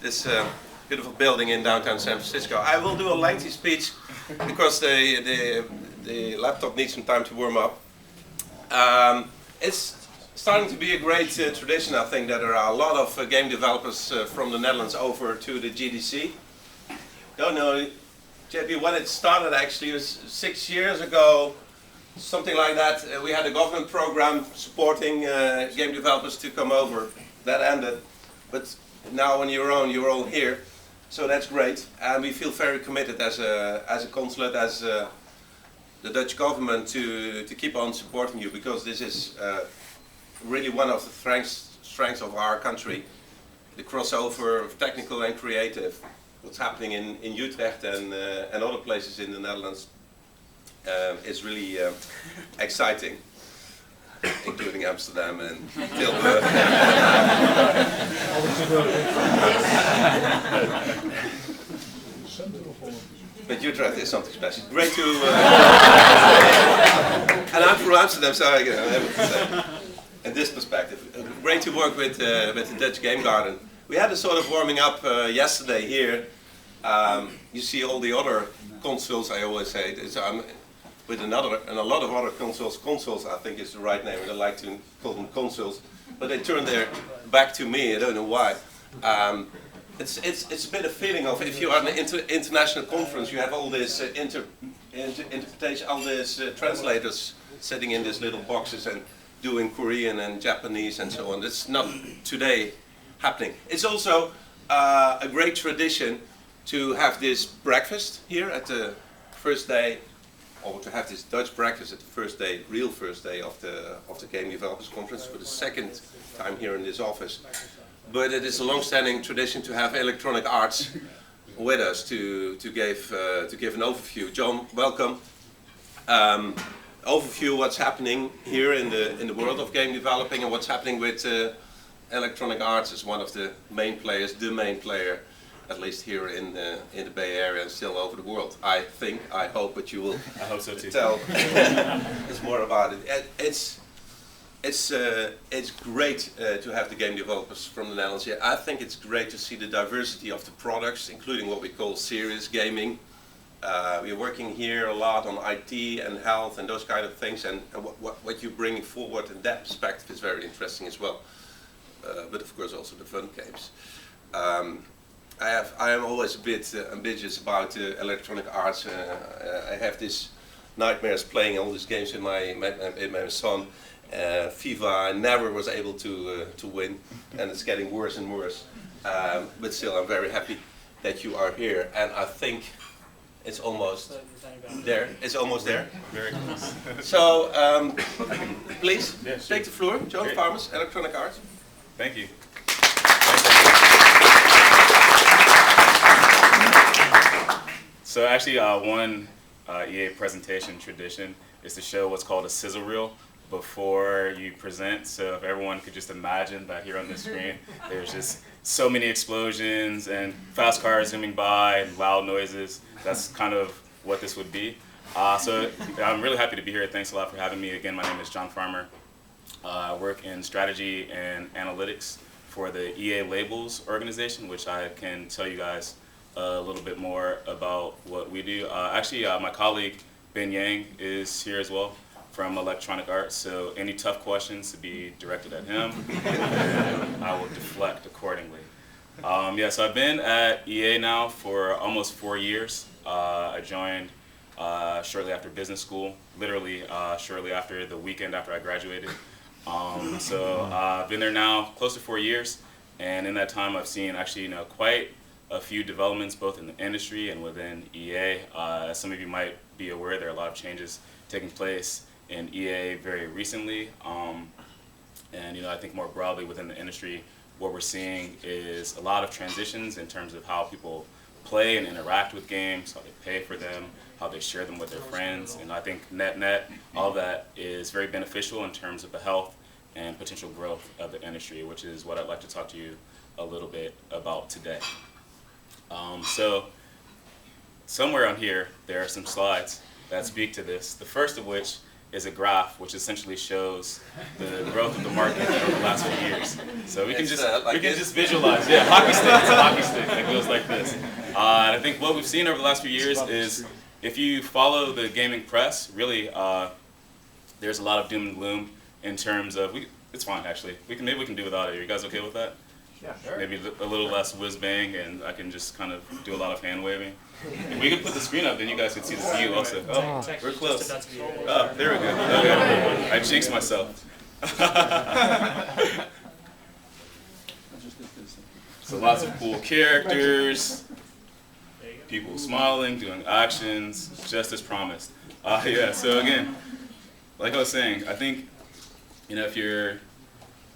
this beautiful building in downtown San Francisco. I will do a lengthy speech because the laptop needs some time to warm up. It's starting to be a great tradition, I think, that there are a lot of game developers from the Netherlands over to the GDC. Don't know, JP, when it started actually, it was 6 years ago, something like that. We had a government program supporting game developers to come over. That ended, but now on your own, you're all here, so that's great. And we feel very committed as a consulate, as the Dutch government to keep on supporting you, because this is really one of the strengths of our country. The crossover of technical and creative. What's happening in Utrecht and other places in the Netherlands is really exciting, including Amsterdam and Tilburg. But Utrecht is something special. Great to, and I'm from Amsterdam, so I have to say, in this perspective, great to work with the Dutch Game Garden. We had a sort of warming up yesterday here. You see all the other consuls, I always say, with a lot of other consuls. Consuls, I think, is the right name. I don't like to call them consuls, but they turn their back to me. I don't know why. It's a bit of feeling of, if you are in an international conference, you have all this interpretation, all these translators sitting in these little boxes and doing Korean and Japanese and so on. That's not today happening. It's also a great tradition to have this breakfast here at the first day, or to have this Dutch breakfast at the first day, real first day of the Game Developers Conference, for the second time here in this office. But it is a long-standing tradition to have Electronic Arts with us to give an overview. John, welcome. Overview what's happening here in the world of game developing and what's happening with Electronic Arts as one of the main players, the main player, at least here in the Bay Area and still over the world. I think, I hope, but you will I hope so too. Tell us more about it. It's great to have the game developers from the Netherlands here. I think it's great to see the diversity of the products, including what we call serious gaming. We're working here a lot on IT and health and those kind of things, and what you're bringing forward in that perspective is very interesting as well. But of course also the fun games. I am always a bit ambitious about Electronic Arts. I have this nightmares playing all these games in my son. FIFA, I never was able to win, and it's getting worse and worse. But still, I'm very happy that you are here, and I think it's almost there. It's almost there. Very close. So, please sure. take the floor. John Great. Farmers, Electronic Arts. Thank you. So actually, one EA presentation tradition is to show what's called a sizzle reel before you present. So if everyone could just imagine that here on the screen, there's just so many explosions and fast cars zooming by and loud noises. That's kind of what this would be. So I'm really happy to be here. Thanks a lot for having me. Again, my name is John Farmer. I work in strategy and analytics for the EA Labels organization, which I can tell you guys a little bit more about what we do. Actually, my colleague Ben Yang is here as well from Electronic Arts, so any tough questions to be directed at him, and I will deflect accordingly. Yeah, so I've been at EA now for almost 4 years. I joined shortly after business school, literally shortly after the weekend after I graduated. So I've been there now close to 4 years, and in that time I've seen actually quite a few developments both in the industry and within EA. As some of you might be aware, there are a lot of changes taking place in EA very recently, and I think more broadly within the industry, what we're seeing is a lot of transitions in terms of how people play and interact with games, how they pay for them, how they share them with their friends, and I think net, all of that is very beneficial in terms of the health and potential growth of the industry, which is what I'd like to talk to you a little bit about today. So somewhere on here, there are some slides that speak to this. The first of which is a graph which essentially shows the growth of the market over the last few years. So we can just visualize. Yeah, hockey stick. It's a hockey stick that goes like this. And I think what we've seen over the last few years is, if you follow the gaming press, really, there's a lot of doom and gloom in terms of, it's fine actually. Maybe we can do without it. Are you guys okay with that? Yeah, sure. Maybe a little less whiz bang, and I can just kind of do a lot of hand waving. If we could put the screen up, then you guys could see the view also. Oh, we're close. Oh, there we go. Okay. I jinxed myself. So lots of cool characters, people smiling, doing actions, just as promised. Yeah, so again, like I was saying, I think, if you're,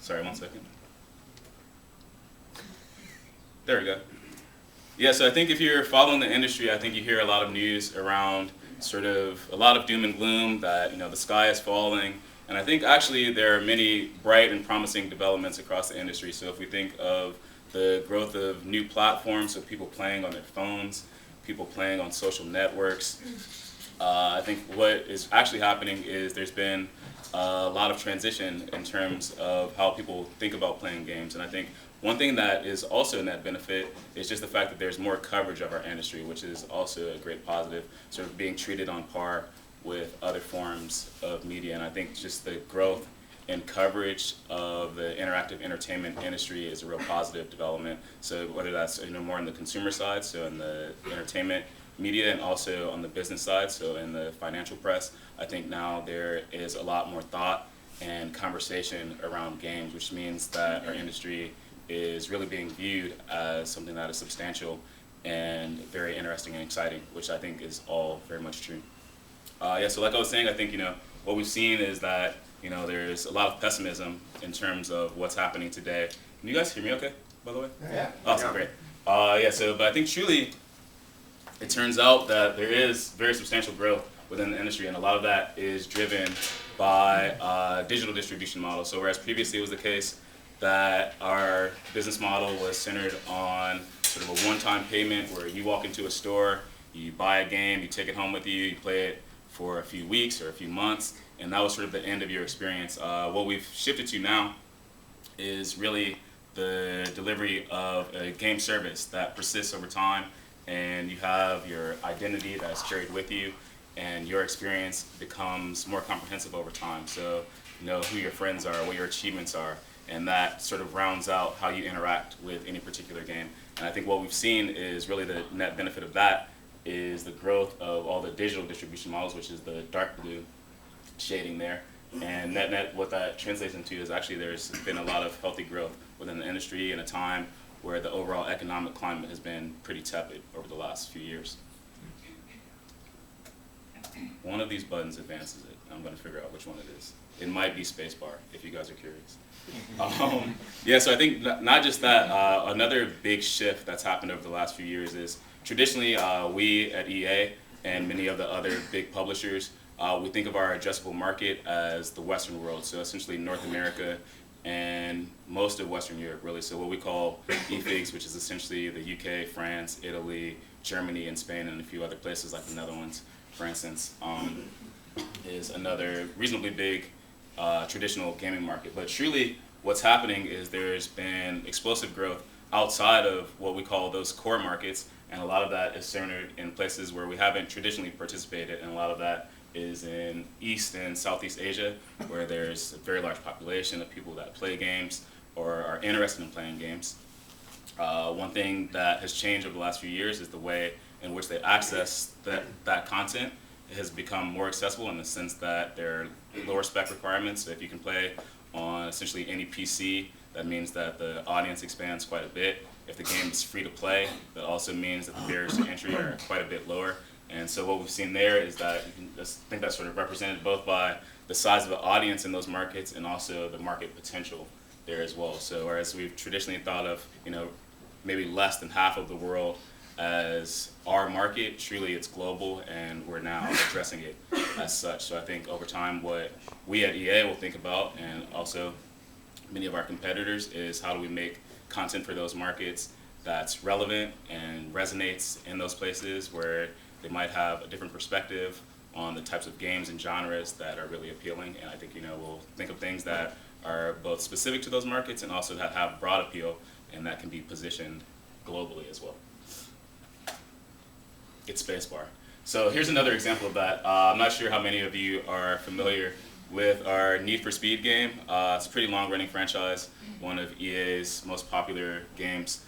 sorry, 1 second. There we go. Yeah, so I think if you're following the industry, I think you hear a lot of news around sort of a lot of doom and gloom that, the sky is falling. And I think actually there are many bright and promising developments across the industry. So if we think of the growth of new platforms, so people playing on their phones, people playing on social networks, I think what is actually happening is there's been a lot of transition in terms of how people think about playing games. And I think one thing that is also a net benefit is just the fact that there's more coverage of our industry, which is also a great positive, sort of being treated on par with other forms of media. And I think just the growth and coverage of the interactive entertainment industry is a real positive development. So whether that's more on the consumer side, so in the entertainment media, and also on the business side, so in the financial press, I think now there is a lot more thought and conversation around games, which means that our industry is really being viewed as something that is substantial and very interesting and exciting, which I think is all very much true. Yeah, so like I was saying, I think what we've seen is that there's a lot of pessimism in terms of what's happening today. Can you guys hear me okay, by the way? Yeah. Awesome, great. Yeah, but I think truly it turns out that there is very substantial growth within the industry, and a lot of that is driven by digital distribution models. So whereas previously it was the case that our business model was centered on sort of a one-time payment where you walk into a store, you buy a game, you take it home with you, you play it for a few weeks or a few months, and that was sort of the end of your experience. What we've shifted to now is really the delivery of a game service that persists over time, and you have your identity that's carried with you, and your experience becomes more comprehensive over time. So you know who your friends are, what your achievements are, and that sort of rounds out how you interact with any particular game. And I think what we've seen is really the net benefit of that is the growth of all the digital distribution models, which is the dark blue shading there. And net what that translates into is actually there's been a lot of healthy growth within the industry in a time where the overall economic climate has been pretty tepid over the last few years. One of these buttons advances it. I'm going to figure out which one it is. It might be spacebar, if you guys are curious. Yeah, so I think not just that, another big shift that's happened over the last few years is traditionally we at EA and many of the other big publishers, we think of our addressable market as the Western world, so essentially North America and most of Western Europe, really. So what we call EFIGs, which is essentially the UK, France, Italy, Germany, and Spain, and a few other places like the Netherlands, for instance, is another reasonably big traditional gaming market. But truly, what's happening is there's been explosive growth outside of what we call those core markets, and a lot of that is centered in places where we haven't traditionally participated, and a lot of that is in East and Southeast Asia, where there's a very large population of people that play games or are interested in playing games. One thing that has changed over the last few years is the way in which they access that content has become more accessible in the sense that there are lower spec requirements. So if you can play on essentially any PC, that means that the audience expands quite a bit. If the game is free to play, that also means that the barriers to entry are quite a bit lower. And so what we've seen there is that I think that's sort of represented both by the size of the audience in those markets and also the market potential there as well. So whereas we've traditionally thought of, maybe less than half of the world as our market, truly it's global, and we're now addressing it as such. So I think over time what we at EA will think about, and also many of our competitors, is how do we make content for those markets that's relevant and resonates in those places where they might have a different perspective on the types of games and genres that are really appealing. And I think, we'll think of things that are both specific to those markets and also that have broad appeal and that can be positioned globally as well. It's spacebar. So here's another example of that. I'm not sure how many of you are familiar with our Need for Speed game. It's a pretty long-running franchise, one of EA's most popular games.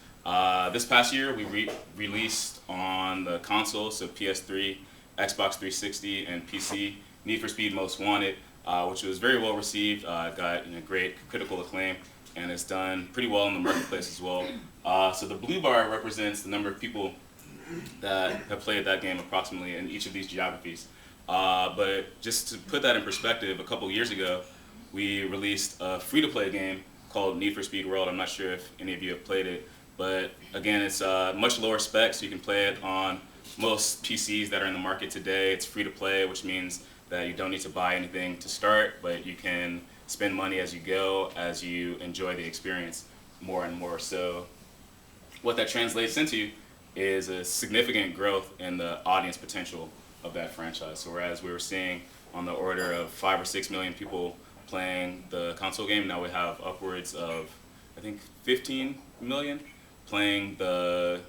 This past year, we released on the console, so PS3, Xbox 360, and PC, Need for Speed Most Wanted, which was very well received. Got great critical acclaim, and it's done pretty well in the marketplace as well. So the blue bar represents the number of people that have played that game approximately in each of these geographies. But just to put that in perspective, a couple years ago, we released a free-to-play game called Need for Speed World. I'm not sure if any of you have played it, but again, it's much lower spec, so you can play it on most PCs that are in the market today. It's free-to-play, which means that you don't need to buy anything to start, but you can spend money as you go, as you enjoy the experience more and more. So what that translates into is a significant growth in the audience potential of that franchise. So whereas we were seeing on the order of 5 or 6 million people playing the console game, now we have upwards of, I think, 15 million playing the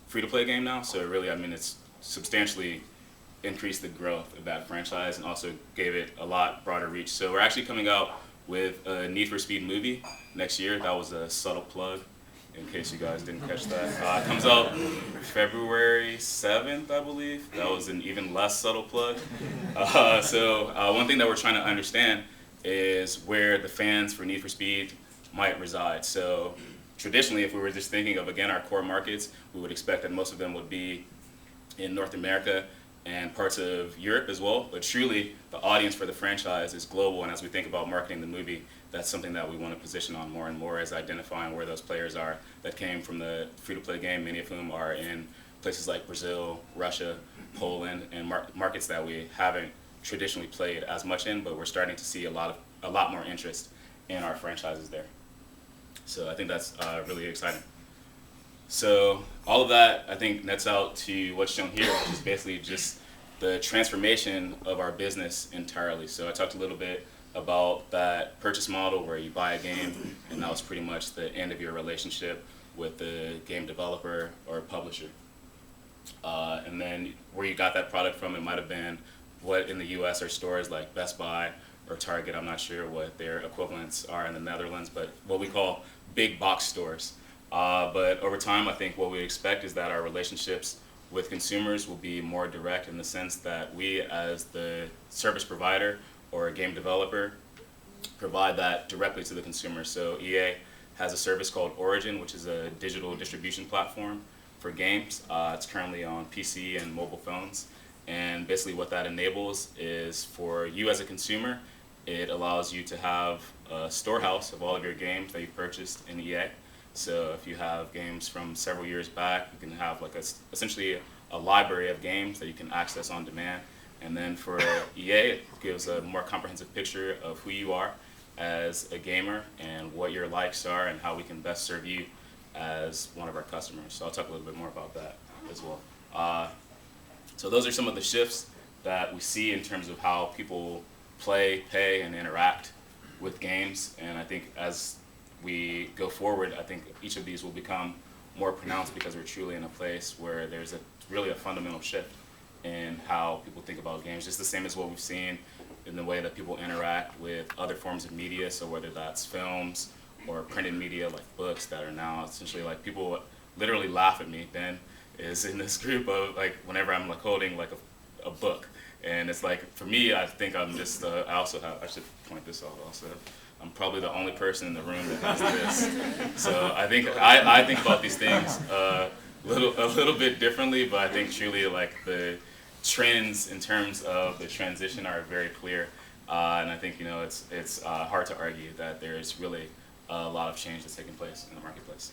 free-to-play game now. So really, it's substantially increased the growth of that franchise and also gave it a lot broader reach. So we're actually coming out with a Need for Speed movie next year. That was a subtle plug, in case you guys didn't catch that. It comes out February 7th, I believe. That was an even less subtle plug. So one thing that we're trying to understand is where the fans for Need for Speed might reside. So traditionally, if we were just thinking of, again, our core markets, we would expect that most of them would be in North America and parts of Europe as well. But truly, the audience for the franchise is global, and as we think about marketing the movie, that's something that we want to position on more and more, as identifying where those players are that came from the free-to-play game, many of whom are in places like Brazil, Russia, Poland, and markets that we haven't traditionally played as much in, but we're starting to see a lot more interest in our franchises there. So I think that's really exciting. So all of that, I think, nets out to what's shown here, which is basically just the transformation of our business entirely. So I talked a little bit about that purchase model where you buy a game and that was pretty much the end of your relationship with the game developer or publisher. And then where you got that product from, it might have been what in the US are stores like Best Buy or Target. I'm not sure what their equivalents are in the Netherlands, but what we call big box stores. But over time, I think what we expect is that our relationships with consumers will be more direct in the sense that we, as the service provider or a game developer, provide that directly to the consumer. So EA has a service called Origin, which is a digital distribution platform for games. It's currently on PC and mobile phones. And basically what that enables is for you as a consumer, it allows you to have a storehouse of all of your games that you've purchased in EA. So if you have games from several years back, you can have like essentially a library of games that you can access on demand. And then for EA, it gives a more comprehensive picture of who you are as a gamer and what your likes are and how we can best serve you as one of our customers. So I'll talk a little bit more about that as well. So those are some of the shifts that we see in terms of how people play, pay, and interact with games. And I think as we go forward, I think each of these will become more pronounced because we're truly in a place where there's really a fundamental shift in how people think about games, just the same as what we've seen in the way that people interact with other forms of media. So whether that's films or printed media like books that are now essentially like people literally laugh at me. Ben is in this group of like whenever I'm like holding like a book, and it's like for me, I think I'm just I should point this out also. I'm probably the only person in the room that does this. So I think I think about these things a little bit differently, but I think truly like the trends in terms of the transition are very clear, and I think it's hard to argue that there's really a lot of change that's taking place in the marketplace.